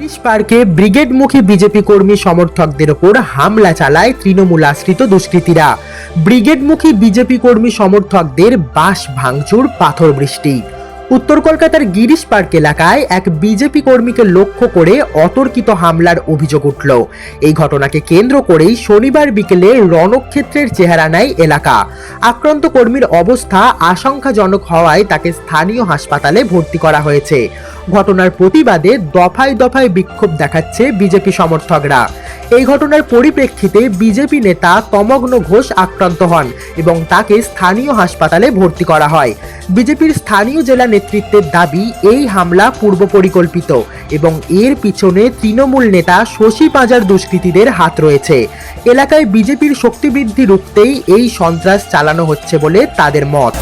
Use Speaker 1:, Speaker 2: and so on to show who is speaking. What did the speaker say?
Speaker 1: গিরিশ পার্কে ব্রিগেডমুখী বিজেপি কর্মী সমর্থকদের ওপর হামলা চালায় তৃণমূল আশ্রিত দুষ্কৃতীরা। ব্রিগেডমুখী বিজেপি কর্মী সমর্থকদের বাস ভাঙচুর, পাথর বৃষ্টি। উত্তর কলকাতার গিরিশ পার্ক এলাকায় এক বিজেপি কর্মীকে লক্ষ্য করে অতর্কিত হামলার অভিযোগ উঠল। এই ঘটনাকে কেন্দ্র করেই শনিবার বিকেলে রণক্ষেত্রের চেহারা নেয় এলাকা। আক্রান্ত কর্মীর অবস্থা আশঙ্কাজনক হওয়ায় তাকে স্থানীয় হাসপাতালে ভর্তি করা হয়েছে। ঘটনার প্রতিবাদে দফায় দফায় বিক্ষোভ দেখাচ্ছে বিজেপি সমর্থকরা। এই ঘটনার পরিপ্রেক্ষিতে বিজেপি নেতা তমগ্ন ঘোষ আক্রান্ত হন এবং তাকে স্থানীয় হাসপাতালে ভর্তি করা হয়। বিজেপির স্থানীয় জেলা নেতৃত্বের দাবি, এই হামলা পূর্ব পরিকল্পিত এবং এর পিছনে তৃণমূল নেতা শশী পাঁজার দুষ্কৃতীদের হাত রয়েছে। এলাকায় বিজেপির শক্তিবৃদ্ধি রুখতেই এই সন্ত্রাস চালানো হচ্ছে বলে তাদের মত।